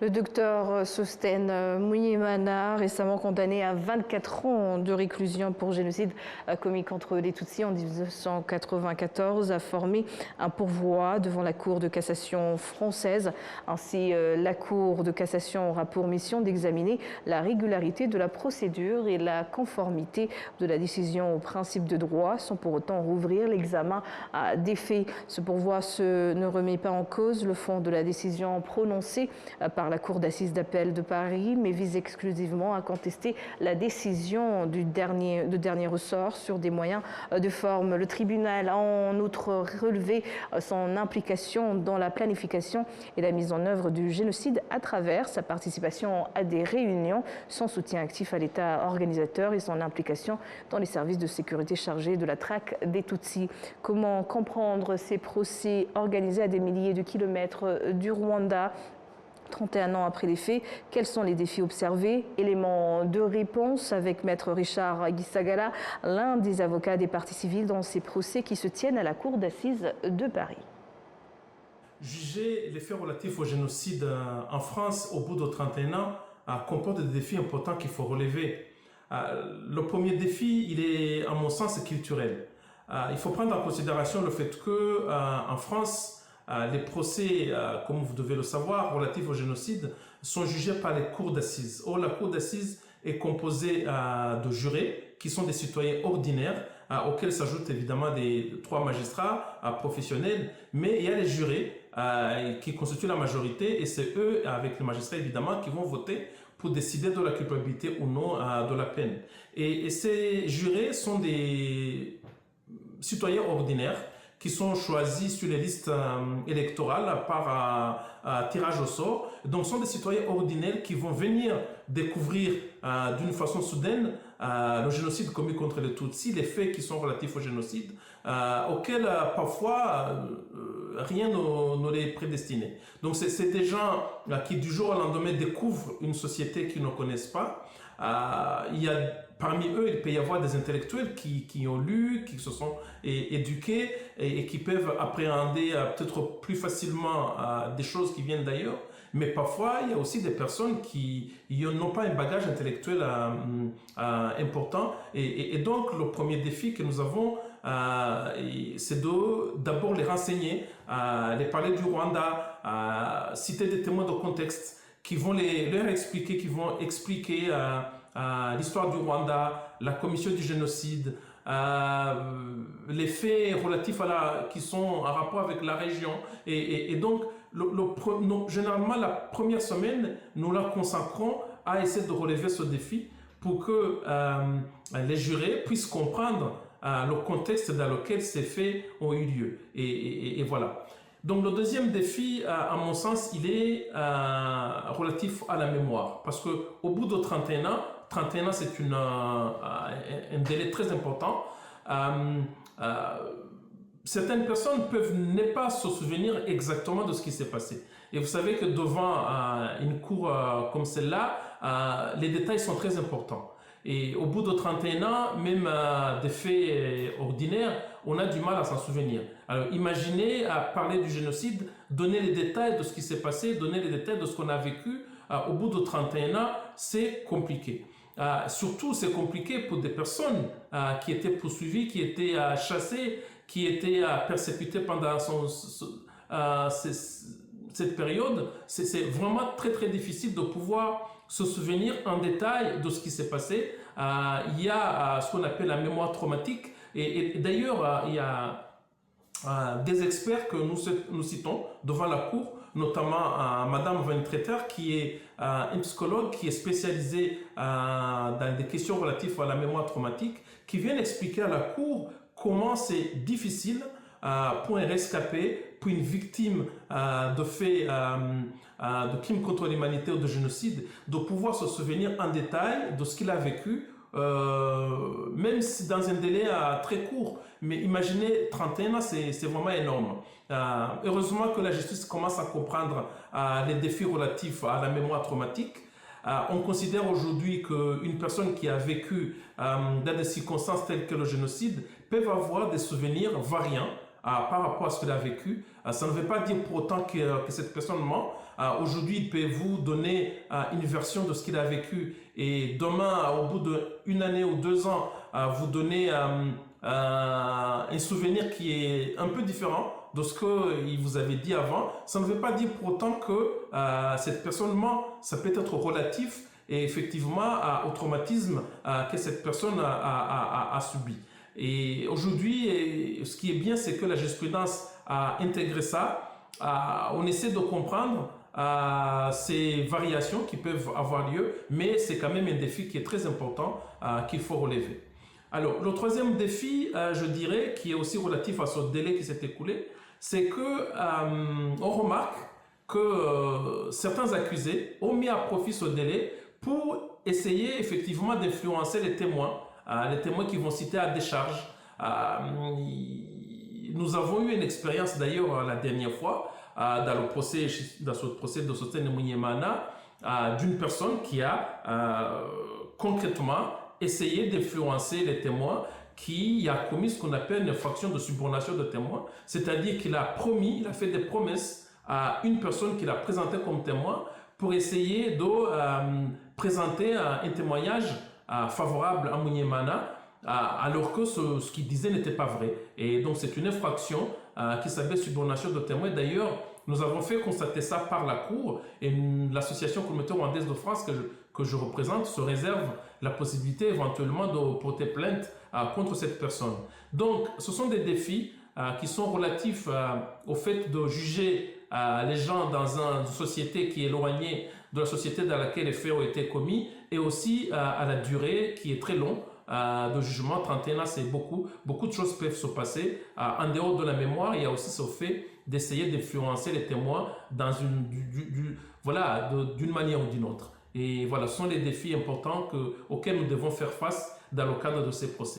Le docteur Sostène Mouimana, récemment condamné à 24 ans de réclusion pour génocide commis contre les Tutsis en 1994, a formé un pourvoi devant la Cour de cassation française. Ainsi, la Cour de cassation aura pour mission d'examiner la régularité de la procédure et la conformité de la décision au principe de droit, sans pour autant rouvrir l'examen des faits. Ce pourvoi ne remet pas en cause le fond de la décision prononcée par la Cour d'assises d'appel de Paris, mais vise exclusivement à contester la décision de dernier ressort sur des moyens de forme. Le tribunal a en outre relevé son implication dans la planification et la mise en œuvre du génocide à travers sa participation à des réunions, son soutien actif à l'État organisateur et son implication dans les services de sécurité chargés de la traque des Tutsis. Comment comprendre ces procès organisés à des milliers de kilomètres du Rwanda 31 ans après les faits? Quels sont les défis observés? Éléments de réponse avec Maître Richard Gisagala, l'un des avocats des parties civiles dans ces procès qui se tiennent à la Cour d'assises de Paris. Juger les faits relatifs au génocide en France au bout de 31 ans comporte des défis importants qu'il faut relever. Le premier défi, il est, à mon sens, culturel. Il faut prendre en considération le fait que en France, les procès, comme vous devez le savoir, relatifs au génocide, sont jugés par les cours d'assises. Or, la cour d'assises est composée de jurés qui sont des citoyens ordinaires, auxquels s'ajoutent évidemment trois magistrats professionnels, mais il y a les jurés qui constituent la majorité et c'est eux, avec les magistrats évidemment, qui vont voter pour décider de la culpabilité ou non de la peine. Et ces jurés sont des citoyens ordinaires qui sont choisis sur les listes électorales par tirage au sort. Donc, ce sont des citoyens ordinaires qui vont venir découvrir d'une façon soudaine le génocide commis contre les Tutsis, les faits qui sont relatifs au génocide, auxquels parfois rien ne les prédestinait. Donc, c'est des gens qui du jour au lendemain découvrent une société qu'ils ne connaissent pas. Parmi eux, il peut y avoir des intellectuels qui ont lu, qui se sont éduqués et qui peuvent appréhender peut-être plus facilement des choses qui viennent d'ailleurs. Mais parfois, il y a aussi des personnes qui n'ont pas un bagage intellectuel important. Et donc, le premier défi que nous avons, c'est d'abord les renseigner, les parler du Rwanda, citer des témoins de contexte qui vont leur expliquer, l'histoire du Rwanda, la commission du génocide, les faits relatifs qui sont en rapport avec la région. Et donc, généralement, la première semaine, nous la consacrons à essayer de relever ce défi pour que les jurés puissent comprendre le contexte dans lequel ces faits ont eu lieu. Et voilà. Donc le deuxième défi, à mon sens, il est relatif à la mémoire. Parce que au bout de 31 ans, c'est un délai très important. Certaines personnes peuvent ne pas se souvenir exactement de ce qui s'est passé. Et vous savez que devant une cour comme celle-là, les détails sont très importants. Et au bout de 31 ans, même des faits ordinaires, on a du mal à s'en souvenir. Alors imaginez parler du génocide, donner les détails de ce qui s'est passé, donner les détails de ce qu'on a vécu. Au bout de 31 ans, c'est compliqué. Surtout, c'est compliqué pour des personnes qui étaient poursuivies, qui étaient chassées, qui étaient persécutées pendant cette période. C'est vraiment très très difficile de pouvoir se souvenir en détail de ce qui s'est passé. Il y a ce qu'on appelle la mémoire traumatique et d'ailleurs il y a des experts que nous citons devant la cour, notamment Madame Van Treter qui est une psychologue qui est spécialisée dans des questions relatives à la mémoire traumatique, qui vient expliquer à la cour comment c'est difficile pour un rescapé, pour une victime de faits de crimes contre l'humanité ou de génocide, de pouvoir se souvenir en détail de ce qu'il a vécu, même si dans un délai très court. Mais imaginez, 31 ans, c'est vraiment énorme. Heureusement que la justice commence à comprendre les défis relatifs à la mémoire traumatique. On considère aujourd'hui qu'une personne qui a vécu dans des circonstances telles que le génocide peut avoir des souvenirs variants par rapport à ce qu'elle a vécu. Ça ne veut pas dire pour autant que cette personne ment. Aujourd'hui, il peut vous donner une version de ce qu'il a vécu et demain, au bout d'une année ou 2 ans, vous donner un souvenir qui est un peu différent de ce qu'il vous avait dit avant. Ça ne veut pas dire pour autant que cette personne ment. Ça peut être relatif et effectivement au traumatisme que cette personne a subi. Et aujourd'hui, ce qui est bien, c'est que la jurisprudence a intégré ça. On essaie de comprendre ces variations qui peuvent avoir lieu, mais c'est quand même un défi qui est très important qu'il faut relever. Alors, le troisième défi, je dirais, qui est aussi relatif à ce délai qui s'est écoulé, c'est que on remarque que certains accusés ont mis à profit ce délai pour essayer effectivement d'influencer les témoins qui vont citer à décharge. Nous avons eu une expérience d'ailleurs la dernière fois dans ce procès de Sostène Munyemana d'une personne qui a concrètement essayé d'influencer les témoins, qui a commis ce qu'on appelle une infraction de subornation de témoin, c'est-à-dire qu'il a fait des promesses à une personne qu'il a présentée comme témoin pour essayer de présenter un témoignage favorable à Munyemana, alors que ce qu'il disait n'était pas vrai. Et donc c'est une infraction qui s'appelle subornation de témoin. D'ailleurs, nous avons fait constater ça par la Cour, et l'association communautaire rwandaise de France que je représente se réserve la possibilité éventuellement de porter plainte contre cette personne. Donc ce sont des défis qui sont relatifs au fait de juger les gens dans une société qui est éloignée de la société dans laquelle les faits ont été commis, et aussi à la durée qui est très longue de jugement. 31 ans, c'est beaucoup de choses peuvent se passer. En dehors de la mémoire, il y a aussi ce fait d'essayer d'influencer les témoins dans d'une manière ou d'une autre. Et voilà, ce sont les défis importants auxquels nous devons faire face dans le cadre de ces procès.